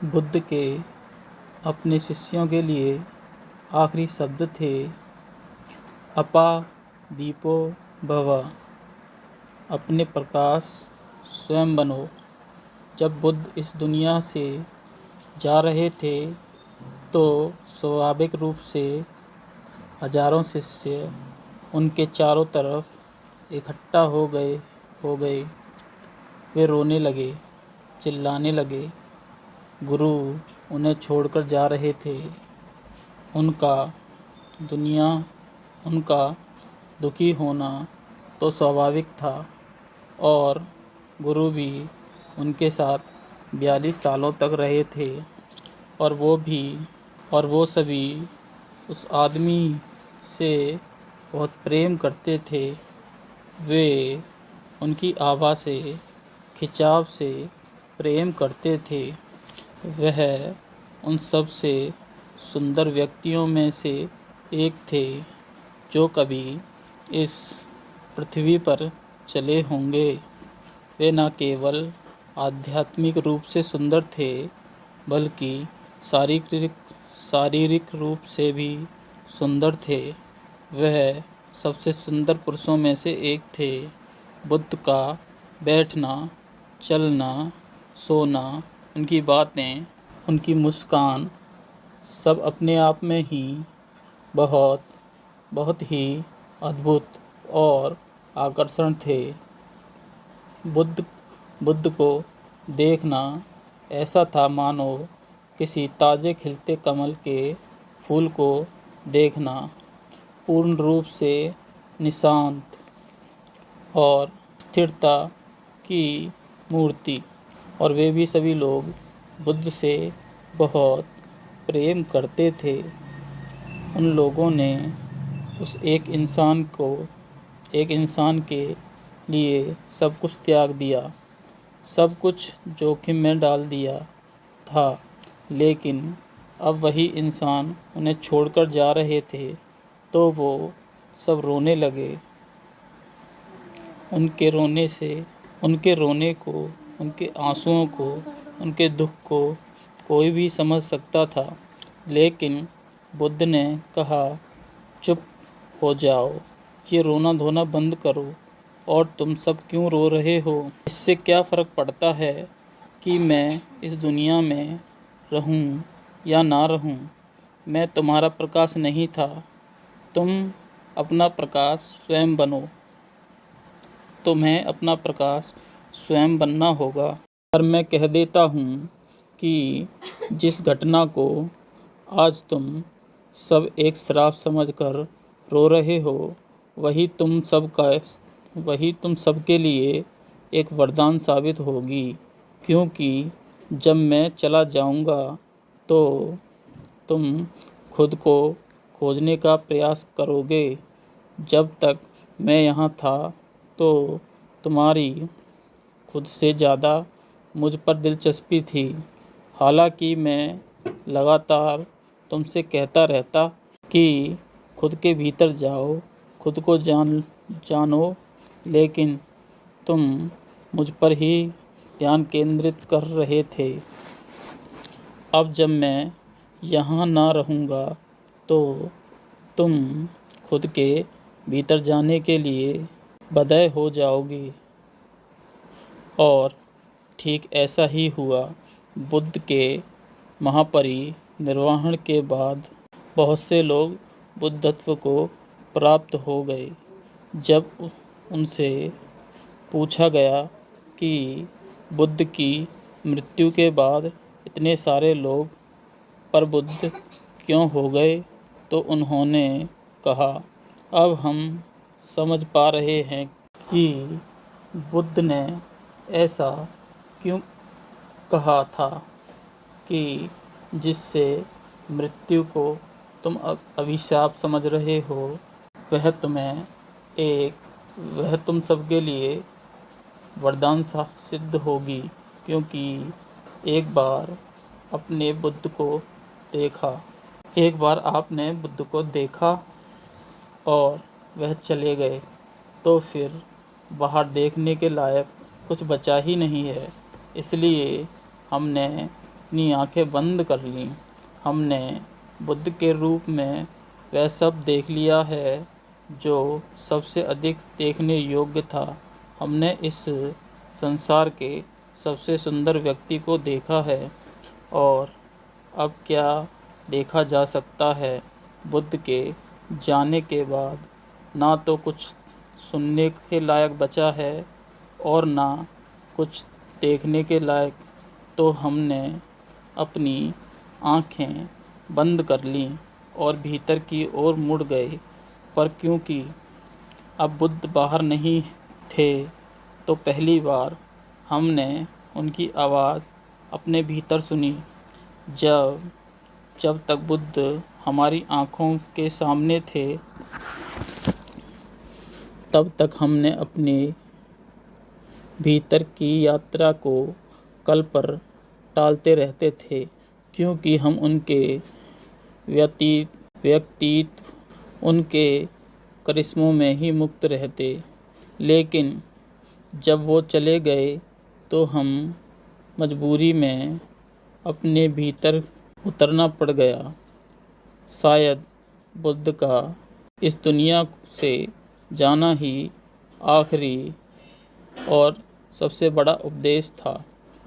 बुद्ध के अपने शिष्यों के लिए आखिरी शब्द थे अपा दीपो भव, अपने प्रकाश स्वयं बनो। जब बुद्ध इस दुनिया से जा रहे थे तो स्वाभाविक रूप से हजारों शिष्य उनके चारों तरफ इकट्ठा हो गए। वे रोने लगे, चिल्लाने लगे। गुरु उन्हें छोड़कर जा रहे थे। उनका दुखी होना तो स्वाभाविक था और गुरु भी उनके साथ 42 सालों तक रहे थे और वो सभी उस आदमी से बहुत प्रेम करते थे। वे उनकी आभा से, खिंचाव से प्रेम करते थे। वह उन सब से सुंदर व्यक्तियों में से एक थे जो कभी इस पृथ्वी पर चले होंगे। वे न केवल आध्यात्मिक रूप से सुंदर थे बल्कि शारीरिक रूप से भी सुंदर थे। वह सबसे सुंदर पुरुषों में से एक थे। बुद्ध का बैठना, चलना, सोना, उनकी बातें, उनकी मुस्कान सब अपने आप में ही बहुत ही अद्भुत और आकर्षण थे। बुद्ध को देखना ऐसा था मानो किसी ताजे खिलते कमल के फूल को देखना, पूर्ण रूप से निशांत और स्थिरता की मूर्ति। और वे भी सभी लोग बुद्ध से बहुत प्रेम करते थे। उन लोगों ने उस एक इंसान के लिए सब कुछ त्याग दिया, सब कुछ जोखिम में डाल दिया था। लेकिन अब वही इंसान उन्हें छोड़कर जा रहे थे तो वो सब रोने लगे। उनके रोने को, उनके आंसुओं को, उनके दुख को कोई भी समझ सकता था। लेकिन बुद्ध ने कहा, चुप हो जाओ, ये रोना धोना बंद करो। और तुम सब क्यों रो रहे हो? इससे क्या फ़र्क पड़ता है कि मैं इस दुनिया में रहूं या ना रहूं? मैं तुम्हारा प्रकाश नहीं था। तुम अपना प्रकाश स्वयं बनो। तुम्हें अपना प्रकाश स्वयं बनना होगा। पर मैं कह देता हूँ कि जिस घटना को आज तुम सब एक श्राप समझकर रो रहे हो, वही तुम सबके लिए एक वरदान साबित होगी। क्योंकि जब मैं चला जाऊंगा तो तुम खुद को खोजने का प्रयास करोगे। जब तक मैं यहाँ था तो तुम्हारी खुद से ज़्यादा मुझ पर दिलचस्पी थी। हालांकि मैं लगातार तुमसे कहता रहता कि खुद के भीतर जाओ, खुद को जानो, लेकिन तुम मुझ पर ही ध्यान केंद्रित कर रहे थे। अब जब मैं यहाँ ना रहूँगा तो तुम खुद के भीतर जाने के लिए बधिर हो जाओगे। और ठीक ऐसा ही हुआ। बुद्ध के महापरिनिर्वाण के बाद बहुत से लोग बुद्धत्व को प्राप्त हो गए। जब उनसे पूछा गया कि बुद्ध की मृत्यु के बाद इतने सारे लोग पर बुद्ध क्यों हो गए, तो उन्होंने कहा, अब हम समझ पा रहे हैं कि बुद्ध ने ऐसा क्यों कहा था कि जिससे मृत्यु को तुम अभिशाप समझ रहे हो, वह तुम सबके लिए वरदान सा सिद्ध होगी। क्योंकि एक बार आपने बुद्ध को देखा और वह चले गए तो फिर बाहर देखने के लायक कुछ बचा ही नहीं है। इसलिए हमने अपनी आंखें बंद कर लीं। हमने बुद्ध के रूप में वह सब देख लिया है जो सबसे अधिक देखने योग्य था। हमने इस संसार के सबसे सुंदर व्यक्ति को देखा है, और अब क्या देखा जा सकता है। बुद्ध के जाने के बाद ना तो कुछ सुनने के लायक बचा है और ना कुछ देखने के लायक। तो हमने अपनी आँखें बंद कर लीं और भीतर की ओर मुड़ गए। पर क्योंकि अब बुद्ध बाहर नहीं थे, तो पहली बार हमने उनकी आवाज़ अपने भीतर सुनी। जब जब तक बुद्ध हमारी आँखों के सामने थे, तब तक हमने अपने भीतर की यात्रा को कल पर टालते रहते थे, क्योंकि हम उनके व्यक्तित्व, उनके करिश्मों में ही मुक्त रहते। लेकिन जब वो चले गए तो हम मजबूरी में अपने भीतर उतरना पड़ गया। शायद बुद्ध का इस दुनिया से जाना ही आखिरी और सबसे बड़ा उपदेश था।